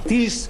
30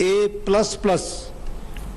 A++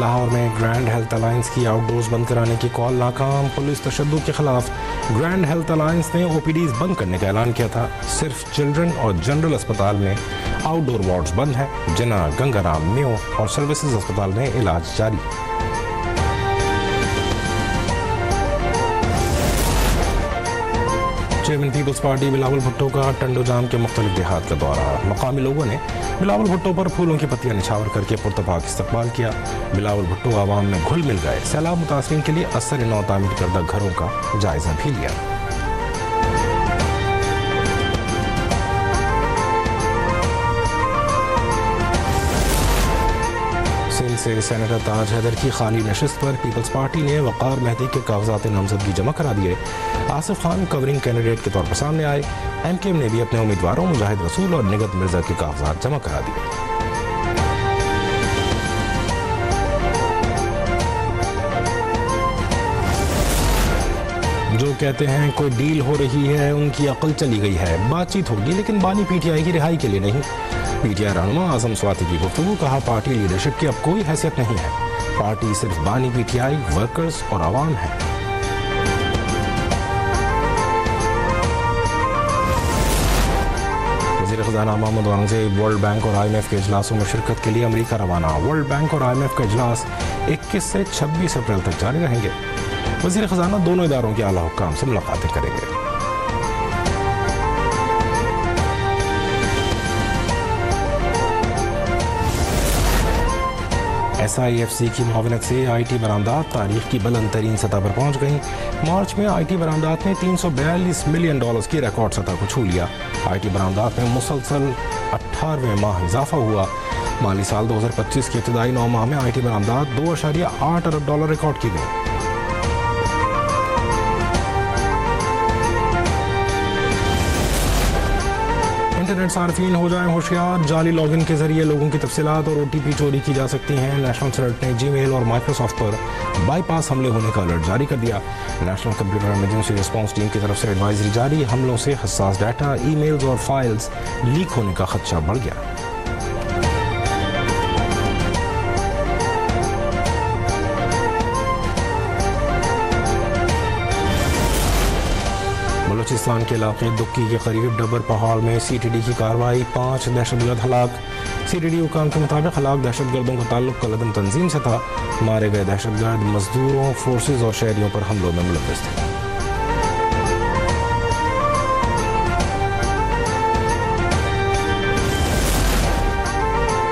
Lahore میں grand health alliance کی out doors بند کرانے کی کال ناکام. پولیس تشدد کے خلاف گرینڈ ہیلتھ الائنس نے او پی ڈیز بند کرنے کا اعلان کیا تھا. صرف چلڈرن اور جنرل اسپتال میں آؤٹ ڈور وارڈز بند ہیں. جنا گنگا رام میو اور سروسز اسپتال میں علاج جاری. Chairman peoples party Bilawal Bhutto کا ٹنڈو جام کے مختلف دیہات کا دورہ. مقامی لوگوں نے بلاول بھٹو پر پھولوں کی پتیاں نچھاور کر کے پرتپاک استقبال کیا. بلاول بھٹو عوام میں گھل مل گئے. سیلاب متاثرین کے لیے اثر نو تعمیر کردہ گھروں کا جائزہ بھی لیا. سندھ سے سینیٹر تاج حیدر کی خالی نشست پر پیپلز پارٹی نے وقار مہدی کے کاغذات نامزدگی جمع کرا دیے. آصف خان کورنگ کینڈیڈیٹ کے طور پر سامنے آئے. ایم کیو ایم نے بھی اپنے امیدواروں مجاہد رسول اور نگت مرزا کے کاغذات جمع کرا دیے. جو کہتے ہیں کوئی ڈیل ہو رہی ہے ان کی عقل چلی گئی ہے. بات چیت ہوگی لیکن بانی پی ٹی آئی کی رہائی کے لیے نہیں. پی ٹی آئی رہنما اعظم سواتی کی گفتگو. کہا پارٹی لیڈرشپ کی اب کوئی حیثیت نہیں ہے. پارٹی صرف بانی پی ٹی آئی ورکرز اور عوام ہے. وزیر خزانہ محمد اورنگزیب ورلڈ بینک اور آئی ایم ایف کے اجلاسوں میں شرکت کے لیے امریکہ روانہ. ورلڈ بینک اور آئی ایم ایف کا اجلاس 21 سے 26 اپریل تک جاری رہیں گے. وزیر خزانہ دونوں اداروں کے اعلیٰ حکام سے ملاقاتیں کریں گے. ایس آئی ایف سی کی معاونت سے آئی ٹی برآمدات تاریخ کی بلند ترین سطح پر پہنچ گئیں. مارچ میں آئی ٹی برآمدات نے $342 ملین کی ریکارڈ سطح کو چھو لیا. آئی ٹی برآمدات میں مسلسل 18ویں ماہ اضافہ ہوا. مالی سال 2025 کے ابتدائی 9 ماہ میں آئی ٹی برآمدات $2.8 ارب ریکارڈ کی گئی. انٹرنیٹ صارفین ہو جائیں ہوشیار. جعلی لاگ ان کے ذریعے لوگوں کی تفصیلات اور او ٹی پی چوری کی جا سکتی ہیں. نیشنل سرٹ نے جی میل اور مائکروسافٹ پر بائی پاس حملے ہونے کا الرٹ جاری کر دیا. National computer emergency response team کی طرف سے ایڈوائزری جاری. حملوں سے حساس ڈیٹا ای میلز اور فائلز لیک ہونے کا خدشہ بڑھ گیا. بلوچستان کے علاقے دکی کے قریب ڈبر پہاڑ میں سی ٹی ڈی کی کارروائی. 5 دہشت گرد ہلاک. سی ٹی ڈی حکام کے مطابق ہلاک دہشت گردوں کا تعلق کالعدم تنظیم سے تھا. مارے گئے دہشت گرد مزدوروں، فورسز اور شہریوں پر حملوں میں ملوث تھے.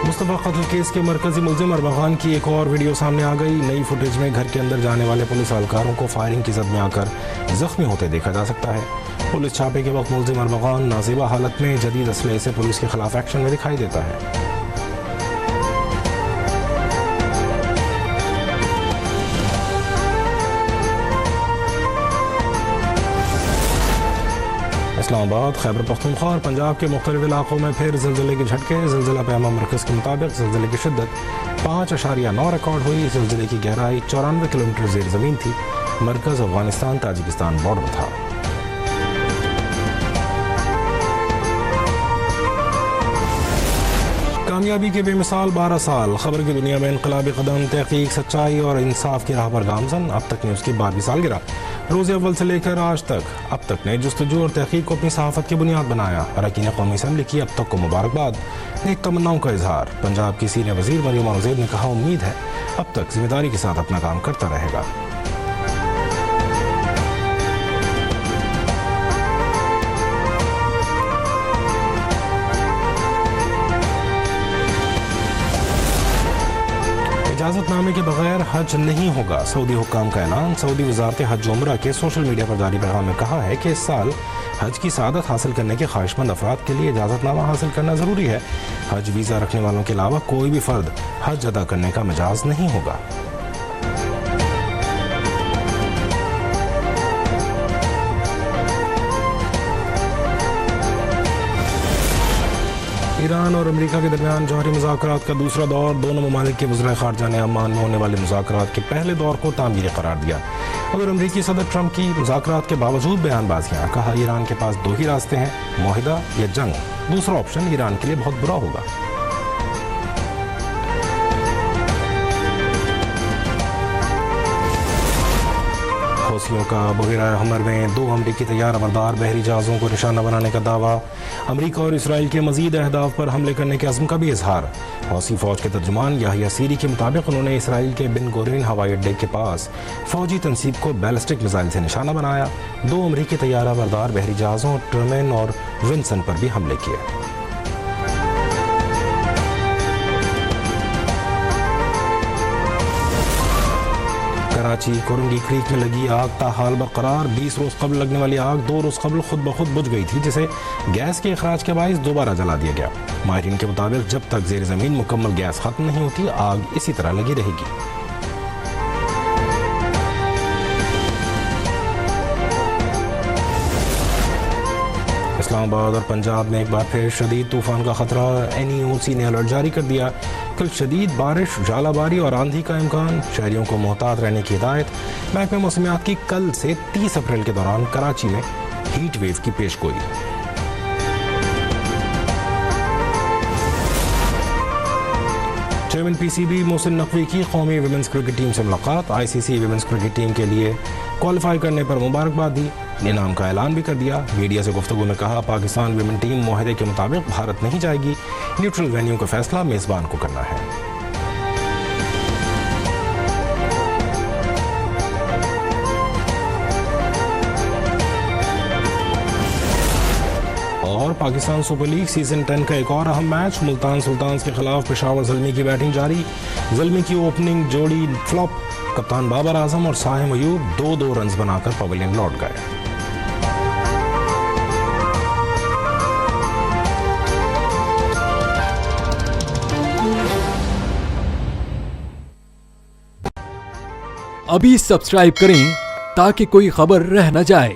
مصطفیٰ قتل کیس کے مرکزی ملزم اربغان کی ایک اور ویڈیو سامنے آ گئی. نئی فوٹیج میں گھر کے اندر جانے والے پولیس اہلکاروں کو فائرنگ کی زد میں آ کر زخمی ہوتے دیکھا جا سکتا ہے. پولیس چھاپے کے وقت ملزم اربغان نازیبہ حالت میں جدید اسلحے سے پولیس کے خلاف ایکشن میں دکھائی دیتا ہے. اسلام آباد، خیبر پختونخوا اور پنجاب کے مختلف علاقوں میں پھر زلزلے کے جھٹکے. زلزلہ پیما مرکز کے مطابق زلزلے کی شدت 5.9 ریکارڈ ہوئی. زلزلے کی گہرائی 94 کلومیٹر زیر زمین تھی. مرکز افغانستان تاجکستان بارڈر تھا. کامیابی کے بے مثال 12 سال. خبر کی دنیا میں انقلابی قدم، تحقیق، سچائی اور انصاف کی راہ پر گامزن. اب تک نے اس کی 12ویں سالگرہ روز اول سے لے کر آج تک اب تک نے جستجو اور تحقیق کو اپنی صحافت کی بنیاد بنایا. اراکین قومی اسمبلی کی اب تک کو مبارکباد. نیک تمناؤں کا اظہار. پنجاب کی سینئر وزیر مریم اورنگزیب نے کہا امید ہے اب تک ذمہ داری کے ساتھ اپنا کام کرتا رہے گا. اجازت نامے کے بغیر حج نہیں ہوگا. سعودی حکام کا اعلان. سعودی وزارت حج و عمرہ کے سوشل میڈیا پر جاری پیغام میں کہا ہے کہ اس سال حج کی سعادت حاصل کرنے کے خواہش مند افراد کے لیے اجازت نامہ حاصل کرنا ضروری ہے. حج ویزا رکھنے والوں کے علاوہ کوئی بھی فرد حج ادا کرنے کا مجاز نہیں ہوگا. ایران اور امریکہ کے درمیان جوہری مذاکرات کا دوسرا دور. دونوں ممالک کے وزرائے خارجہ نے عمان میں ہونے والے مذاکرات کے پہلے دور کو تعمیری قرار دیا. اگر امریکی صدر ٹرمپ کی مذاکرات کے باوجود بیان بازیاں. کہا ایران کے پاس 2 ہی راستے ہیں، معاہدہ یا جنگ. دوسرا آپشن ایران کے لیے بہت برا ہوگا. حوثیوں کا بحیرہ حمر میں 2 امریکی طیارہ بردار بحری جہازوں کو نشانہ بنانے کا دعویٰ، امریکہ اور اسرائیل کے مزید اہداف پر حملے کرنے کے عزم کا بھی اظہار۔ حوثی فوج کے ترجمان یحییٰ سیری کے مطابق انہوں نے اسرائیل کے بن گورین ہوائی اڈے کے پاس فوجی تنصیب کو بیلسٹک میزائل سے نشانہ بنایا۔ 2 امریکی طیارہ بردار بحری جہازوں ٹرمین اور ونسن پر بھی حملے کیے۔ کراچی کورنگی کریک میں لگی آگ تاحال برقرار، 20 روز قبل لگنے والی آگ 2 روز قبل خود بخود بجھ گئی تھی، جسے گیس کے اخراج کے باعث دوبارہ جلا دیا گیا۔ ماہرین کے مطابق جب تک زیر زمین مکمل گیس ختم نہیں ہوتی آگ اسی طرح لگی رہے گی۔ اسلام آباد اور پنجاب میں ایک بار پھر شدید طوفان کا خطرہ، NEOC نے الرٹ جاری کر دیا۔ کل شدید بارش، ژالہ باری اور آندھی کا امکان، شہریوں کو محتاط رہنے کی ہدایت۔ محکمہ موسمیات کی کل سے 30 اپریل کے دوران کراچی میں ہیٹ ویو کی پیش گوئی۔ چیئرمین PCB محسن نقوی کی قومی ویمنز کرکٹ ٹیم سے ملاقات، ICC ویمنز کرکٹ ٹیم کے لیے کوالیفائی کرنے پر مبارکباد دی، انعام کا اعلان بھی کر دیا۔ میڈیا سے گفتگو میں کہا پاکستان ویمن ٹیم معاہدے کے مطابق بھارت نہیں جائے گی، نیوٹرل وینیو کا فیصلہ میزبان کو کرنا ہے۔ اور پاکستان سپر لیگ سیزن 10 کا ایک اور اہم میچ، ملتان سلطانز کے خلاف پشاور زلمی کی بیٹنگ جاری۔ زلمی کی اوپننگ جوڑی فلاپ، کپتان بابر اعظم اور ساحم ایوب 2-2 رنز بنا کر پویلین لوٹ گئے۔ ابھی سبسکرائب کریں تاکہ کوئی خبر رہ نہ جائے۔